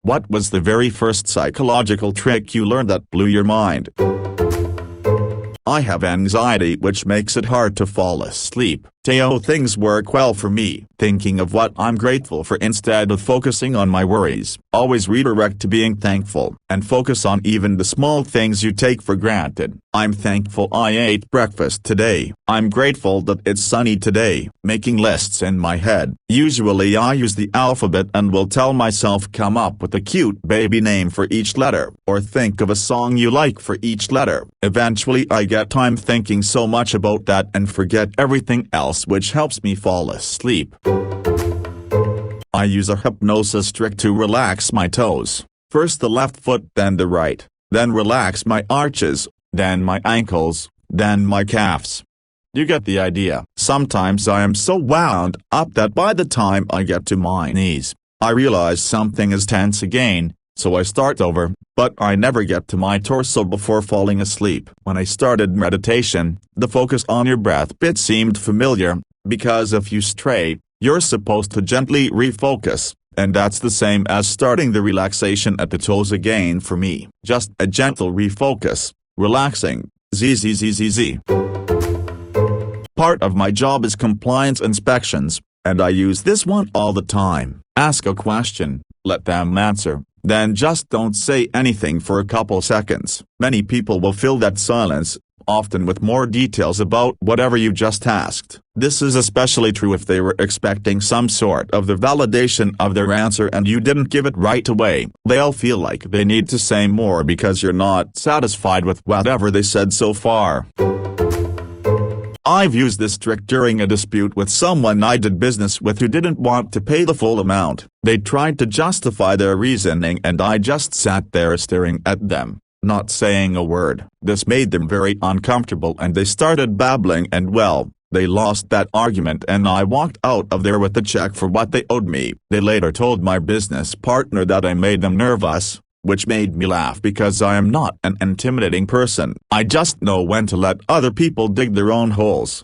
What was the very first psychological trick you learned that blew your mind? I have anxiety, which makes it hard to fall asleep. Teo, things work well for me. Thinking of what I'm grateful for instead of focusing on my worries. Always redirect to being thankful, and focus on even the small things you take for granted. I'm thankful I ate breakfast today. I'm grateful that it's sunny today. Making lists in my head. Usually I use the alphabet and will tell myself come up with a cute baby name for each letter, or think of a song you like for each letter. Eventually I get time thinking so much about that and forget everything else, which helps me fall asleep. I use a hypnosis trick to relax my toes. First the left foot, then the right, then relax my arches, then my ankles, then my calves. You get the idea. Sometimes I am so wound up that by the time I get to my knees, I realize something is tense again, so I start over, but I never get to my torso before falling asleep. When I started meditation, the focus on your breath bit seemed familiar, because if you stray, you're supposed to gently refocus, and that's the same as starting the relaxation at the toes again for me. Just a gentle refocus, relaxing, zzzzz. Part of my job is compliance inspections, and I use this one all the time. Ask a question, let them answer, then just don't say anything for a couple seconds. Many people will fill that silence, often with more details about whatever you just asked. This is especially true if they were expecting some sort of the validation of their answer and you didn't give it right away. They'll feel like they need to say more because you're not satisfied with whatever they said so far. I've used this trick during a dispute with someone I did business with who didn't want to pay the full amount. They tried to justify their reasoning and I just sat there staring at them, not saying a word. This made them very uncomfortable and they started babbling and well, they lost that argument and I walked out of there with the check for what they owed me. They later told my business partner that I made them nervous, which made me laugh because I am not an intimidating person. I just know when to let other people dig their own holes.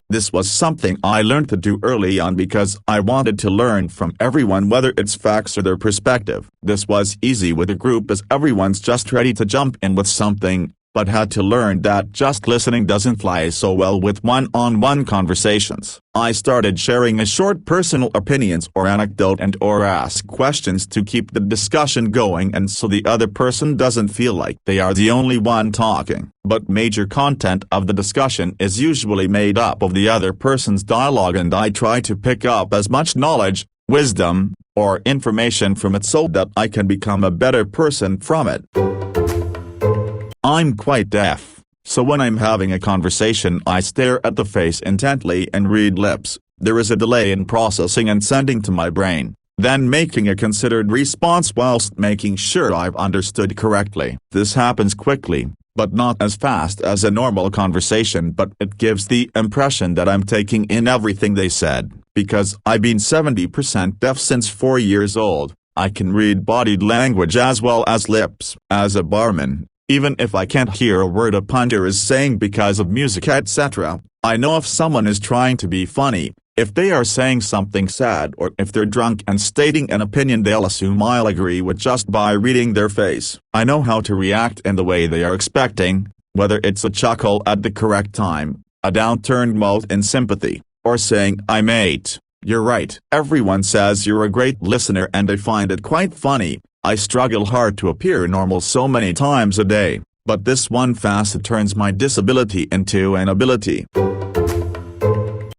This was something I learned to do early on because I wanted to learn from everyone, whether it's facts or their perspective. This was easy with a group as everyone's just ready to jump in with something, but had to learn that just listening doesn't fly so well with one-on-one conversations. I started sharing a short personal opinions or anecdote and or ask questions to keep the discussion going and so the other person doesn't feel like they are the only one talking. But major content of the discussion is usually made up of the other person's dialogue and I try to pick up as much knowledge, wisdom, or information from it so that I can become a better person from it. I'm quite deaf, so when I'm having a conversation I stare at the face intently and read lips. There is a delay in processing and sending to my brain, then making a considered response whilst making sure I've understood correctly. This happens quickly, but not as fast as a normal conversation, but it gives the impression that I'm taking in everything they said. Because I've been 70% deaf since 4 years old, I can read body language as well as lips. As a barman, even if I can't hear a word a punter is saying because of music etc., I know if someone is trying to be funny, if they are saying something sad, or if they're drunk and stating an opinion they'll assume I'll agree with just by reading their face. I know how to react in the way they are expecting, whether it's a chuckle at the correct time, a downturned mouth in sympathy, or saying mate, you're right. Everyone says you're a great listener and I find it quite funny. I struggle hard to appear normal so many times a day, but this one facet turns my disability into an ability.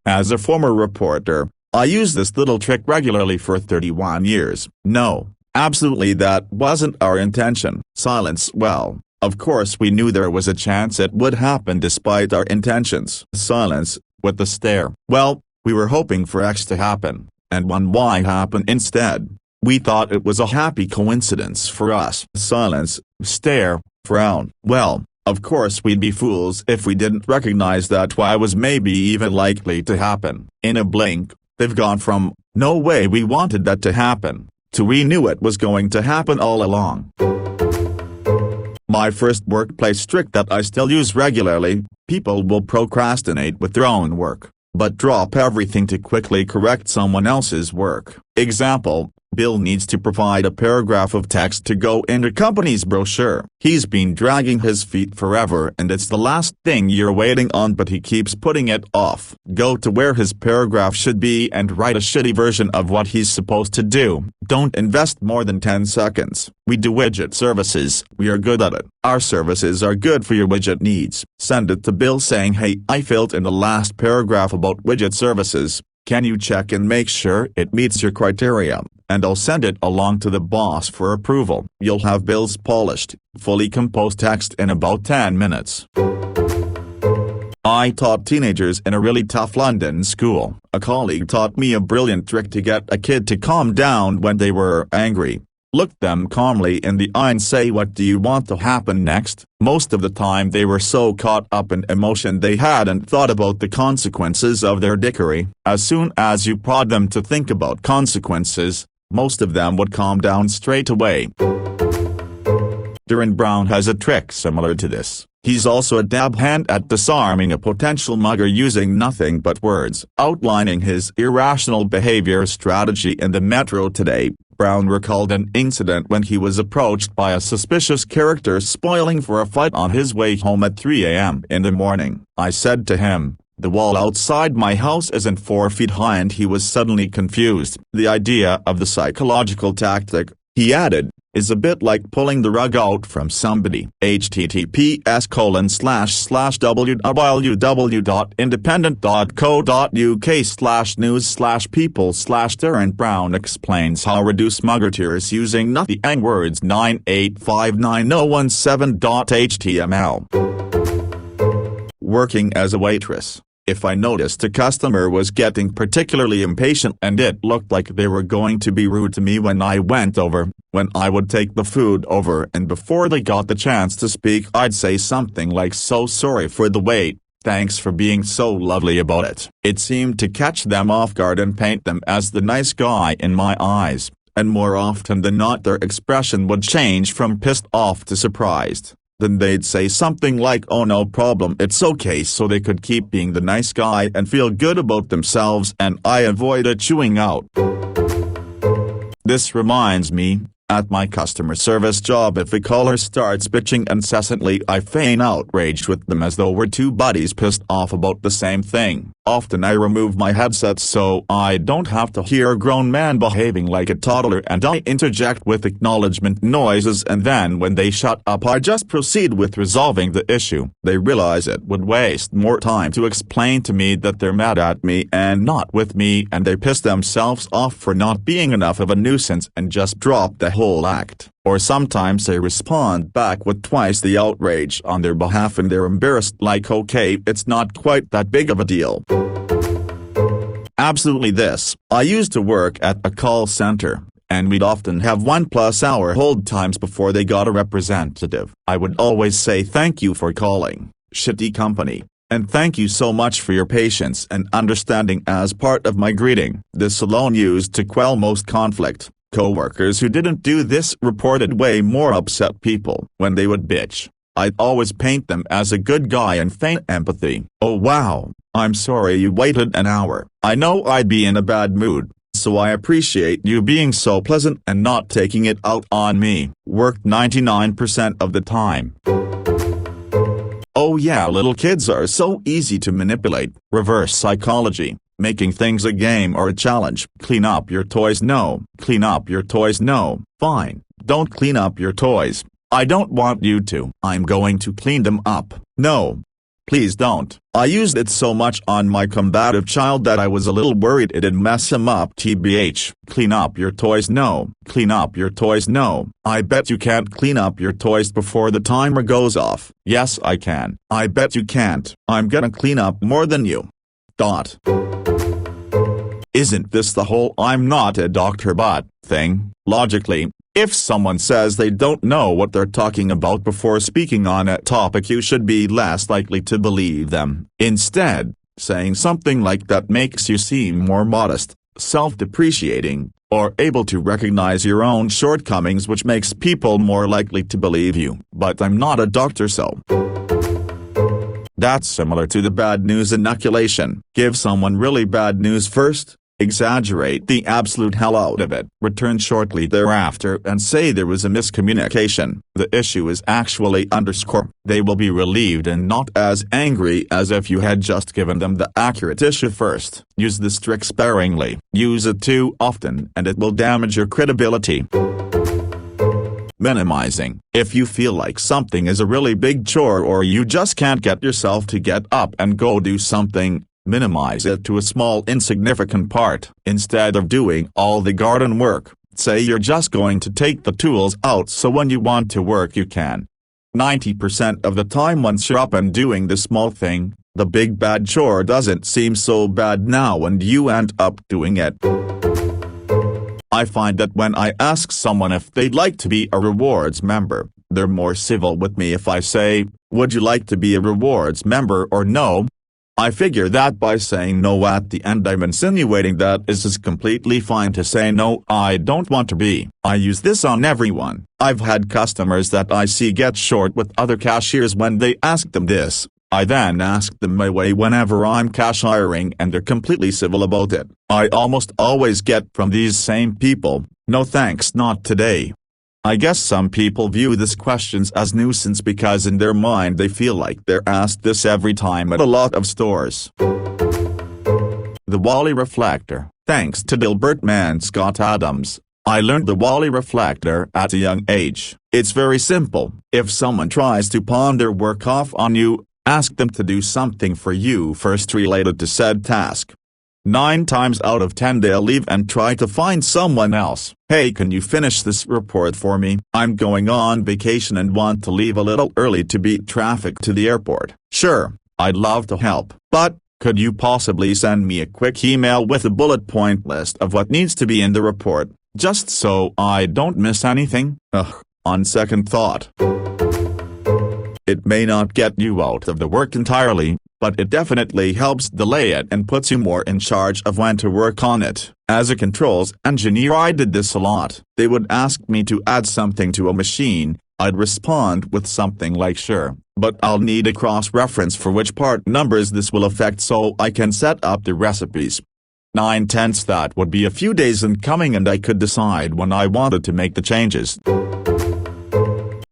As a former reporter, I use this little trick regularly for 31 years. No, absolutely that wasn't our intention. Silence. Well, of course we knew there was a chance it would happen despite our intentions. Silence, with the stare. Well, we were hoping for X to happen, and one Y happened instead. We thought it was a happy coincidence for us. Silence, stare, frown. Well, of course we'd be fools if we didn't recognize that Y was maybe even likely to happen. In a blink, they've gone from, no way we wanted that to happen, to we knew it was going to happen all along. My first workplace trick that I still use regularly: people will procrastinate with their own work, but drop everything to quickly correct someone else's work. Example: Bill needs to provide a paragraph of text to go in the company's brochure. He's been dragging his feet forever and it's the last thing you're waiting on, but he keeps putting it off. Go to where his paragraph should be and write a shitty version of what he's supposed to do. Don't invest more than 10 seconds. We do widget services. We are good at it. Our services are good for your widget needs. Send it to Bill saying, "Hey, I filled in the last paragraph about widget services. Can you check and make sure it meets your criteria?" And I'll send it along to the boss for approval. You'll have Bill's polished, fully composed text in about 10 minutes. I taught teenagers in a really tough London school. A colleague taught me a brilliant trick to get a kid to calm down when they were angry. Look them calmly in the eye and say, "What do you want to happen next?" Most of the time they were so caught up in emotion they hadn't thought about the consequences of their dickery. As soon as you prod them to think about consequences, most of them would calm down straight away. Darren Brown has a trick similar to this. He's also a dab hand at disarming a potential mugger using nothing but words. Outlining his irrational behavior strategy in the Metro today, Brown recalled an incident when he was approached by a suspicious character spoiling for a fight on his way home at 3 a.m. in the morning. "I said to him, 'The wall outside my house isn't 4 feet high,' and he was suddenly confused." The idea of the psychological tactic, he added, is a bit like pulling the rug out from somebody. https://www.independent.co.uk/news/people/Darren Brown explains how reduce mugger tears using not the N words 9859017.html. Working as a waitress. If I noticed a customer was getting particularly impatient and it looked like they were going to be rude to me when I went over, when I would take the food over and before they got the chance to speak I'd say something like, "So sorry for the wait, thanks for being so lovely about it." It seemed to catch them off guard and paint them as the nice guy in my eyes, and more often than not their expression would change from pissed off to surprised. Then they'd say something like, "Oh no problem, it's okay," so they could keep being the nice guy and feel good about themselves, and I avoided chewing out. This reminds me, at my customer service job, if a caller starts bitching incessantly I feign outraged with them as though we're two buddies pissed off about the same thing. Often I remove my headset so I don't have to hear a grown man behaving like a toddler, and I interject with acknowledgement noises, and then when they shut up I just proceed with resolving the issue. They realize it would waste more time to explain to me that they're mad at me and not with me, and they piss themselves off for not being enough of a nuisance and just drop the whole act. Or sometimes they respond back with twice the outrage on their behalf and they're embarrassed like, "Okay, it's not quite that big of a deal." Absolutely this. I used to work at a call center, and we'd often have 1+ hour hold times before they got a representative. I would always say, "Thank you for calling, shitty company, and thank you so much for your patience and understanding" as part of my greeting. This alone used to quell most conflict. Coworkers who didn't do this reported way more upset people. When they would bitch, I'd always paint them as a good guy and feign empathy. "Oh wow, I'm sorry you waited an hour. I know I'd be in a bad mood, so I appreciate you being so pleasant and not taking it out on me." Worked 99% of the time. Oh yeah, little kids are so easy to manipulate. Reverse psychology. Making things a game or a challenge. "Clean up your toys." "No." "Clean up your toys." "No." "Fine, don't clean up your toys. I don't want you to." "I'm going to clean them up." "No. Please don't." I used it so much on my combative child that I was a little worried it'd mess him up. TBH. "Clean up your toys." "No." "Clean up your toys." "No." "I bet you can't clean up your toys before the timer goes off." "Yes I can." "I bet you can't." "I'm gonna clean up more than you." Isn't this the whole "I'm not a doctor but" thing? Logically, if someone says they don't know what they're talking about before speaking on a topic, you should be less likely to believe them. Instead, saying something like that makes you seem more modest, self-depreciating, or able to recognize your own shortcomings, which makes people more likely to believe you. "But I'm not a doctor, so." That's similar to the bad news inoculation. Give someone really bad news first, Exaggerate the absolute hell out of it. Return shortly thereafter and say there was a miscommunication. The issue is actually _. They will be relieved and not as angry as if you had just given them the accurate issue first. Use this trick sparingly. Use it too often and it will damage your credibility. Minimizing. If you feel like something is a really big chore or you just can't get yourself to get up and go do something, minimize it to a small insignificant part. Instead of doing all the garden work, say you're just going to take the tools out so when you want to work you can. 90% of the time once you're up and doing the small thing, the big bad chore doesn't seem so bad now and you end up doing it. I find that when I ask someone if they'd like to be a rewards member, they're more civil with me if I say, "Would you like to be a rewards member or no?" I figure that by saying no at the end I'm insinuating that it is completely fine to say no, I don't want to be. I use this on everyone. I've had customers that I see get short with other cashiers when they ask them this. I then ask them my way whenever I'm cashiering and they're completely civil about it. I almost always get from these same people, "No thanks, not today." I guess some people view these questions as nuisance because in their mind they feel like they're asked this every time at a lot of stores. The Wally Reflector. Thanks to Dilbert Man Scott Adams, I learned the Wally Reflector at a young age. It's very simple. If someone tries to pawn their work off on you, ask them to do something for you first related to said task. 9 times out of 10 they'll leave and try to find someone else. "Hey, can you finish this report for me? I'm going on vacation and want to leave a little early to beat traffic to the airport." "Sure, I'd love to help, but could you possibly send me a quick email with a bullet point list of what needs to be in the report, just so I don't miss anything?" On second thought, it may not get you out of the work entirely, but it definitely helps delay it and puts you more in charge of when to work on it. As a controls engineer I did this a lot. They would ask me to add something to a machine, I'd respond with something like "sure, but I'll need a cross-reference for which part numbers this will affect so I can set up the recipes." 9/10 that would be a few days in coming and I could decide when I wanted to make the changes.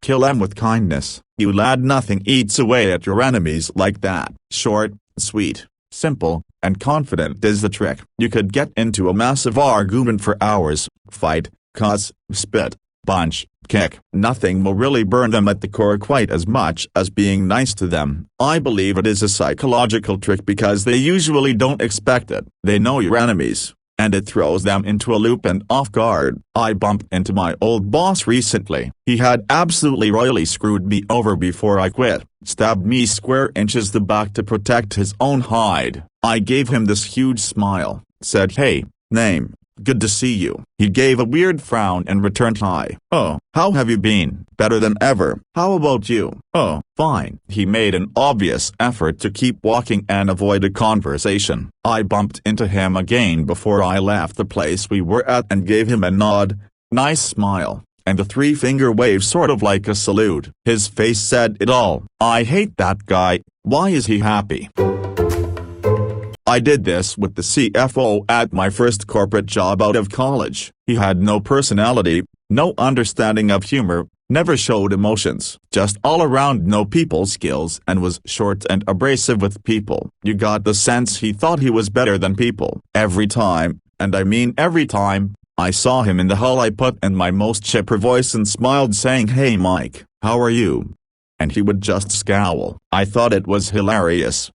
Kill them with kindness. You lad, nothing eats away at your enemies like that. Short, sweet, simple, and confident is the trick. You could get into a massive argument for hours, fight, cuss, spit, punch, kick. Nothing will really burn them at the core quite as much as being nice to them. I believe it is a psychological trick because they usually don't expect it. They know your enemies, and it throws them into a loop and off guard. I bumped into my old boss recently. He had absolutely royally screwed me over before I quit, stabbed me square inches the back to protect his own hide. I gave him this huge smile, said, "Hey, name, good to see you." He gave a weird frown and returned, "Hi. Oh, how have you been?" "Better than ever. How about you?" "Oh, fine." He made an obvious effort to keep walking and avoid a conversation. I bumped into him again before I left the place we were at and gave him a nod, nice smile, and a 3-finger wave sort of like a salute. His face said it all. I hate that guy. Why is he happy? I did this with the CFO at my first corporate job out of college. He had no personality, no understanding of humor, never showed emotions, just all around no people skills and was short and abrasive with people. You got the sense he thought he was better than people. Every time, and I mean every time, I saw him in the hall I put in my most chipper voice and smiled saying, "Hey Mike, how are you?" And he would just scowl. I thought it was hilarious.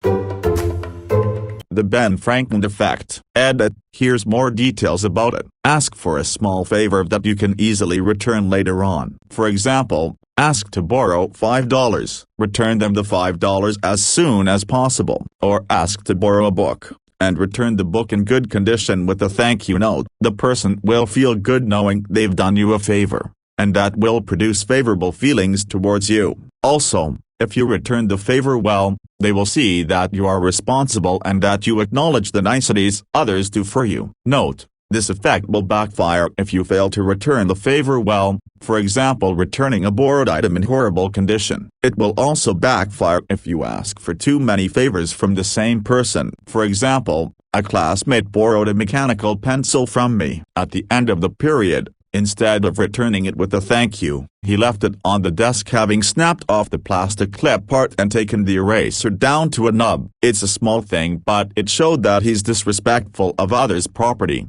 The Ben Franklin effect. Edit. Here's more details about it. Ask for a small favor that you can easily return later on. For example, ask to borrow $5. Return them the $5 as soon as possible. Or ask to borrow a book, and return the book in good condition with a thank you note. The person will feel good knowing they've done you a favor, and that will produce favorable feelings towards you. Also, if you return the favor well, they will see that you are responsible and that you acknowledge the niceties others do for you. Note: this effect will backfire if you fail to return the favor well, for example returning a borrowed item in horrible condition. It will also backfire if you ask for too many favors from the same person. For example, A classmate borrowed a mechanical pencil from me. At the end of the period, instead of returning it with a thank you, he left it on the desk, having snapped off the plastic clip part and taken the eraser down to a nub. It's a small thing, but it showed that he's disrespectful of others' property.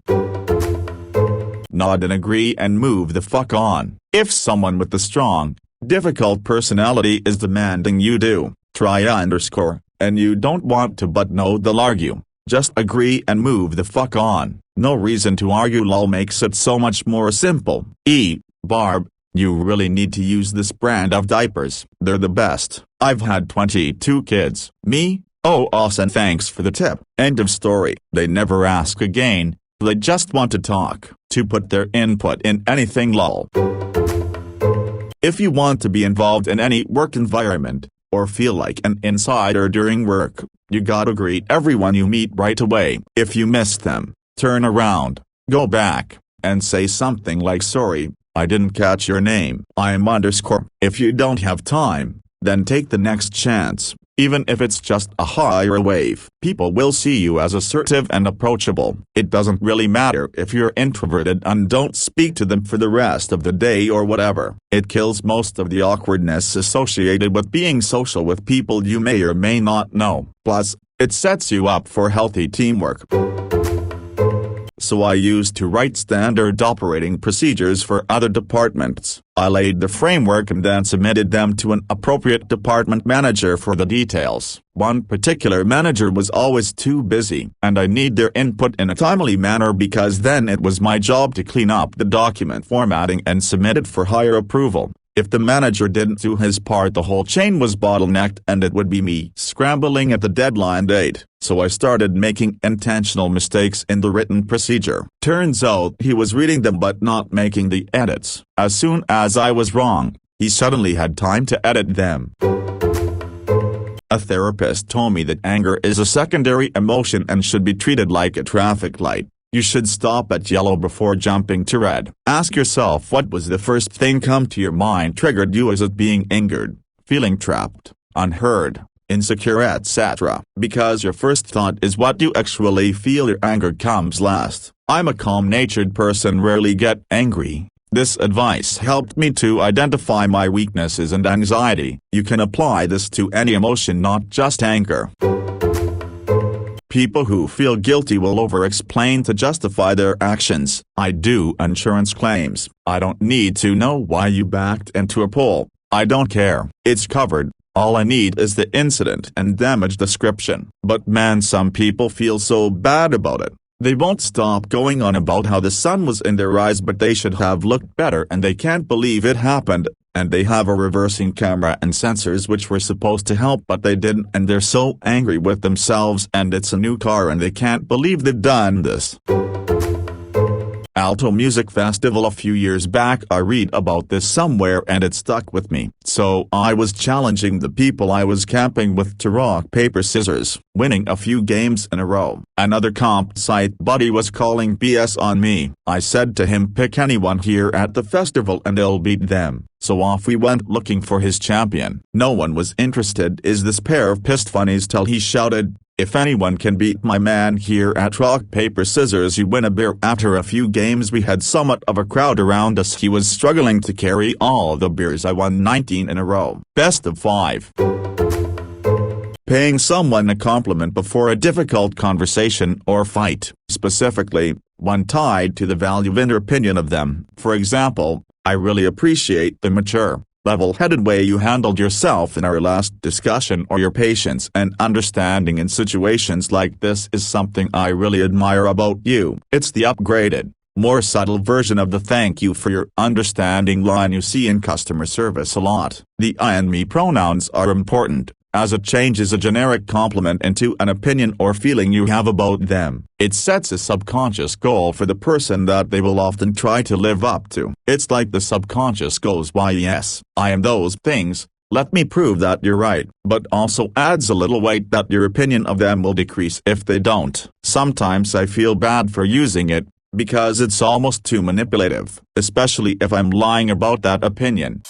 Nod and agree and move the fuck on. If someone with a strong, difficult personality is demanding you do, try _ and you don't want to but no they'll argue, just agree and move the fuck on. No reason to argue. Lol makes it so much more simple. Barb, you really need to use this brand of diapers. They're the best. I've had 22 kids. Me? Oh awesome, thanks for the tip. End of story. They never ask again. They just want to talk, to put their input in anything. Lol. If you want to be involved in any work environment, or feel like an insider during work, you gotta greet everyone you meet right away. If you miss them, turn around, go back, and say something like sorry, I didn't catch your name. I'm _ If you don't have time, then take the next chance, even if it's just a hi or a wave. People will see you as assertive and approachable. It doesn't really matter if you're introverted and don't speak to them for the rest of the day or whatever. It kills most of the awkwardness associated with being social with people you may or may not know. Plus, it sets you up for healthy teamwork. So I used to write standard operating procedures for other departments. I laid the framework and then submitted them to an appropriate department manager for the details. One particular manager was always too busy, and I need their input in a timely manner because then it was my job to clean up the document formatting and submit it for higher approval. If the manager didn't do his part, the whole chain was bottlenecked and it would be me scrambling at the deadline date. So I started making intentional mistakes in the written procedure. Turns out he was reading them but not making the edits. As soon as I was wrong, he suddenly had time to edit them. A therapist told me that anger is a secondary emotion and should be treated like a traffic light. You should stop at yellow before jumping to red. Ask yourself, what was the first thing come to your mind triggered you? Is it being angered, feeling trapped, unheard, insecure, etc.? Because your first thought is what you actually feel. Your anger comes last. I'm a calm-natured person, rarely get angry. This advice helped me to identify my weaknesses and anxiety. You can apply this to any emotion, not just anger. People who feel guilty will over-explain to justify their actions. I do insurance claims. I don't need to know why you backed into a pole. I don't care. It's covered. All I need is the incident and damage description. But man, some people feel so bad about it. They won't stop going on about how the sun was in their eyes but they should have looked better and they can't believe it happened. And they have a reversing camera and sensors which were supposed to help but they didn't, and they're so angry with themselves and it's a new car and they can't believe they've done this. Alto Music Festival a few years back. I read about this somewhere and it stuck with me. So I was challenging the people I was camping with to rock paper scissors, winning a few games in a row. Another comp site buddy was calling BS on me. I said to him, pick anyone here at the festival and I'll beat them. So off we went looking for his champion. No one was interested in this pair of pissed funnies till he shouted, if anyone can beat my man here at rock paper scissors, you win a beer. After a few games we had somewhat of a crowd around us. He was struggling to carry all the beers. I won 19 in a row. Best of 5. Paying someone a compliment before a difficult conversation or fight, specifically, one tied to the value in your opinion of them. For example, I really appreciate the mature, level-headed way you handled yourself in our last discussion, or your patience and understanding in situations like this is something I really admire about you. It's the upgraded, more subtle version of the thank you for your understanding line you see in customer service a lot. The I and me pronouns are important, as it changes a generic compliment into an opinion or feeling you have about them. It sets a subconscious goal for the person that they will often try to live up to. It's like the subconscious goes, why yes, I am those things, let me prove that you're right, but also adds a little weight that your opinion of them will decrease if they don't. Sometimes I feel bad for using it, because it's almost too manipulative, especially if I'm lying about that opinion.